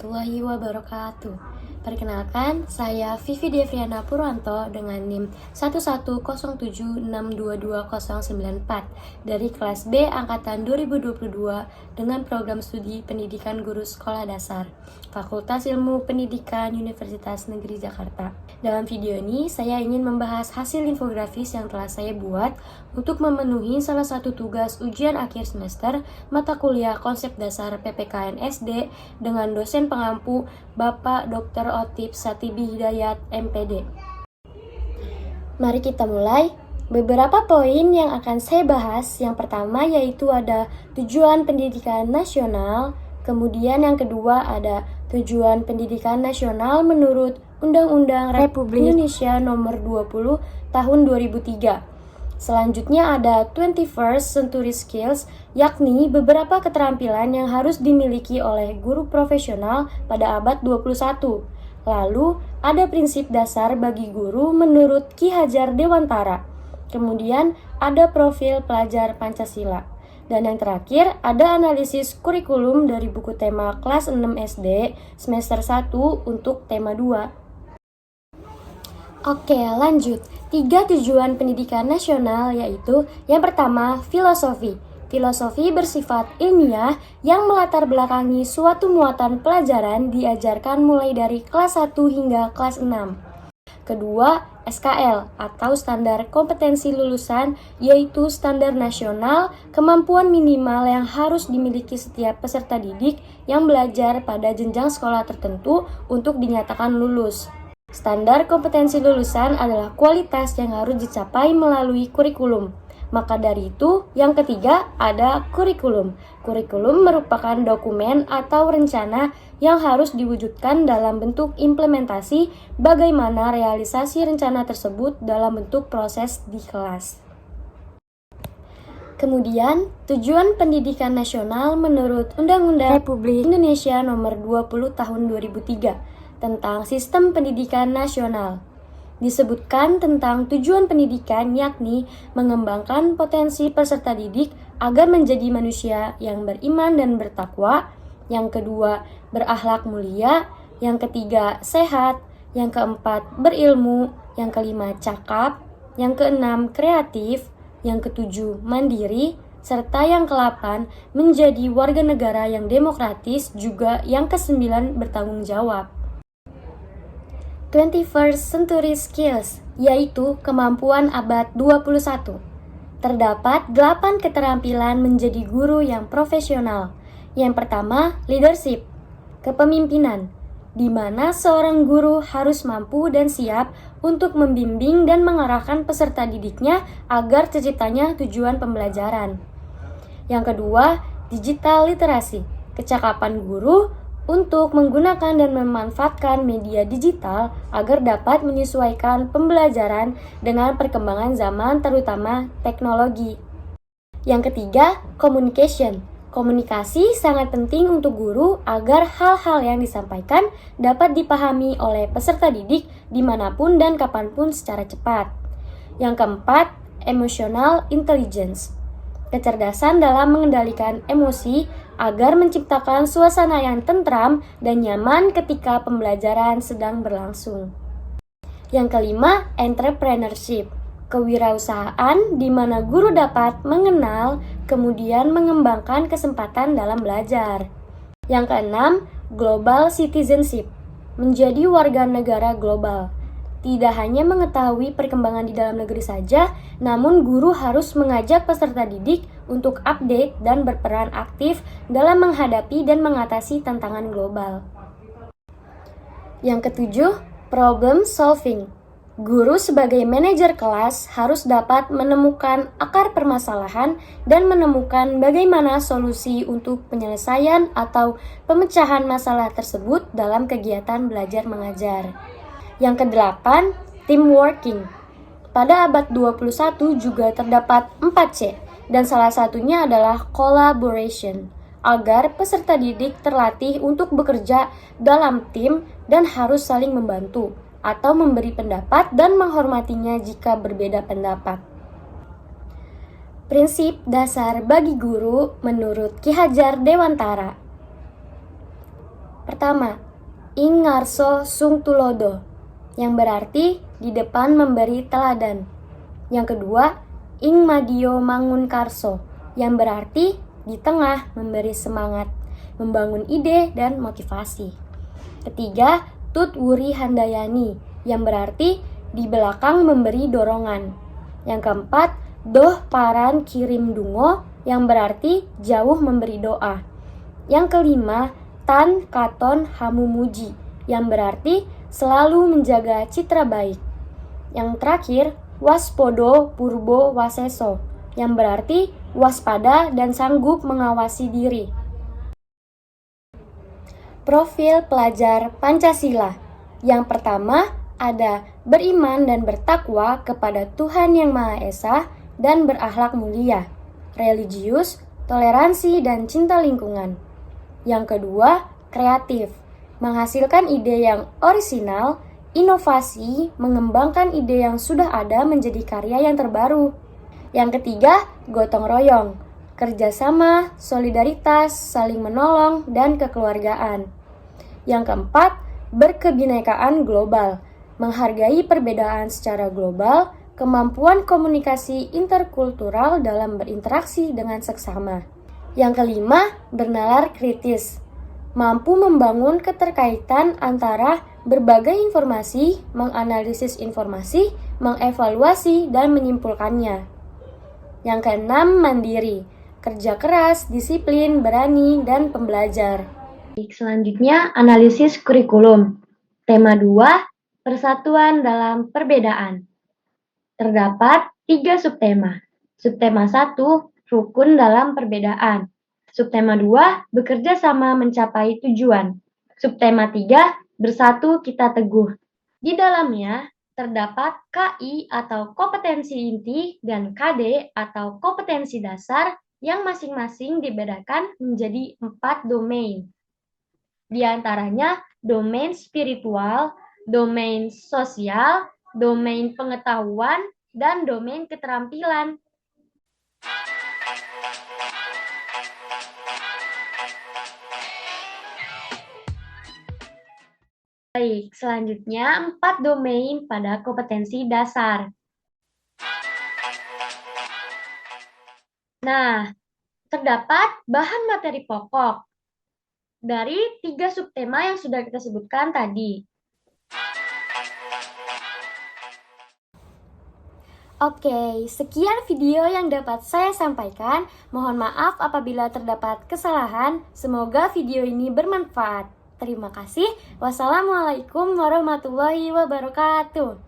warahmatullahi wabarakatuh. Perkenalkan, saya Vivi Devriana Purwanto dengan NIM 11076229094 dari kelas B angkatan 2022 dengan program studi Pendidikan Guru Sekolah Dasar, Fakultas Ilmu Pendidikan Universitas Negeri Jakarta. Dalam video ini, saya ingin membahas hasil infografis yang telah saya buat untuk memenuhi salah satu tugas ujian akhir semester mata kuliah konsep dasar PPKN SD dengan dosen pengampu Bapak Dr. Otip Satibi Hidayat, MPD. Mari kita mulai. Beberapa poin yang akan saya bahas, yang pertama yaitu ada tujuan pendidikan nasional, kemudian yang kedua ada tujuan pendidikan nasional menurut Undang-Undang Republik Indonesia Nomor 20 Tahun 2003. Selanjutnya ada 21st Century Skills, yakni beberapa keterampilan yang harus dimiliki oleh guru profesional pada abad 21. Lalu, ada prinsip dasar bagi guru menurut Ki Hajar Dewantara. Kemudian, ada profil pelajar Pancasila. Dan yang terakhir, ada analisis kurikulum dari buku tema kelas 6 SD semester 1 untuk tema 2. Oke, lanjut. 3 tujuan pendidikan nasional yaitu yang pertama, filosofi. Filosofi bersifat ilmiah yang melatar belakangi suatu muatan pelajaran diajarkan mulai dari kelas 1 hingga kelas 6. Kedua, SKL atau standar kompetensi lulusan, yaitu standar nasional kemampuan minimal yang harus dimiliki setiap peserta didik yang belajar pada jenjang sekolah tertentu untuk dinyatakan lulus. Standar kompetensi lulusan adalah kualitas yang harus dicapai melalui kurikulum. Maka dari itu, yang ketiga ada kurikulum. Kurikulum merupakan dokumen atau rencana yang harus diwujudkan dalam bentuk implementasi bagaimana realisasi rencana tersebut dalam bentuk proses di kelas. Kemudian, tujuan pendidikan nasional menurut Undang-Undang Republik Indonesia Nomor 20 Tahun 2003 tentang Sistem Pendidikan Nasional. Disebutkan tentang tujuan pendidikan yakni mengembangkan potensi peserta didik agar menjadi manusia yang beriman dan bertakwa, yang kedua berakhlak mulia, yang ketiga sehat, yang keempat berilmu, yang kelima cakap, yang keenam kreatif, yang ketujuh mandiri, serta yang ke-8 menjadi warga negara yang demokratis, juga yang ke-9 bertanggung jawab. 21st Century Skills, yaitu kemampuan abad 21. Terdapat 8 keterampilan menjadi guru yang profesional. Yang pertama, leadership, kepemimpinan, di mana seorang guru harus mampu dan siap untuk membimbing dan mengarahkan peserta didiknya agar terciptanya tujuan pembelajaran. Yang kedua, digital literasi, kecakapan guru untuk menggunakan dan memanfaatkan media digital agar dapat menyesuaikan pembelajaran dengan perkembangan zaman, terutama teknologi. Yang ketiga, communication. Komunikasi sangat penting untuk guru agar hal-hal yang disampaikan dapat dipahami oleh peserta didik dimanapun dan kapanpun secara cepat. Yang keempat, emotional intelligence. Kecerdasan dalam mengendalikan emosi agar menciptakan suasana yang tentram dan nyaman ketika pembelajaran sedang berlangsung. Yang kelima, entrepreneurship. Kewirausahaan di mana guru dapat mengenal, kemudian mengembangkan kesempatan dalam belajar. Yang keenam, global citizenship. Menjadi warga negara global. Tidak hanya mengetahui perkembangan di dalam negeri saja, namun guru harus mengajak peserta didik untuk update dan berperan aktif dalam menghadapi dan mengatasi tantangan global. Yang ketujuh, problem solving. Guru sebagai manajer kelas harus dapat menemukan akar permasalahan dan menemukan bagaimana solusi untuk penyelesaian atau pemecahan masalah tersebut dalam kegiatan belajar mengajar. Yang kedelapan, teamworking. Pada abad 21 juga terdapat 4C, dan salah satunya adalah collaboration, agar peserta didik terlatih untuk bekerja dalam tim dan harus saling membantu, atau memberi pendapat dan menghormatinya jika berbeda pendapat. Prinsip dasar bagi guru menurut Ki Hajar Dewantara. Pertama, ing ngarso sung tulodo, yang berarti di depan memberi teladan. Yang kedua, ing madio mangun karso, yang berarti di tengah memberi semangat, membangun ide dan motivasi. Ketiga, tut wuri handayani, yang berarti di belakang memberi dorongan. Yang keempat, doh paran kirim dungo, yang berarti jauh memberi doa. Yang kelima, tan katon hamumuji, yang berarti selalu menjaga citra baik. Yang terakhir, waspodo purbo waseso, yang berarti waspada dan sanggup mengawasi diri. Profil pelajar Pancasila. Yang pertama, ada beriman dan bertakwa kepada Tuhan Yang Maha Esa dan berakhlak mulia, religius, toleransi, dan cinta lingkungan. Yang kedua, kreatif, menghasilkan ide yang orisinal, inovasi, mengembangkan ide yang sudah ada menjadi karya yang terbaru. Yang ketiga, gotong royong, kerjasama, solidaritas, saling menolong, dan kekeluargaan. Yang keempat, berkebinekaan global, menghargai perbedaan secara global, kemampuan komunikasi interkultural dalam berinteraksi dengan seksama. Yang kelima, bernalar kritis, mampu membangun keterkaitan antara berbagai informasi, menganalisis informasi, mengevaluasi, dan menyimpulkannya. Yang keenam, mandiri, kerja keras, disiplin, berani, dan pembelajar. Selanjutnya, analisis kurikulum. Tema 2, persatuan dalam perbedaan. Terdapat 3 subtema. Subtema 1, rukun dalam perbedaan. Subtema 2, bekerja sama mencapai tujuan. Subtema 3, bersatu kita teguh. Di dalamnya terdapat KI atau kompetensi inti dan KD atau kompetensi dasar yang masing-masing dibedakan menjadi 4 domain. Di antaranya domain spiritual, domain sosial, domain pengetahuan, dan domain keterampilan. Baik, selanjutnya 4 domain pada kompetensi dasar. Nah, terdapat bahan materi pokok dari 3 subtema yang sudah kita sebutkan tadi. Oke, sekian video yang dapat saya sampaikan. Mohon maaf apabila terdapat kesalahan. Semoga video ini bermanfaat. Terima kasih. Wassalamualaikum warahmatullahi wabarakatuh.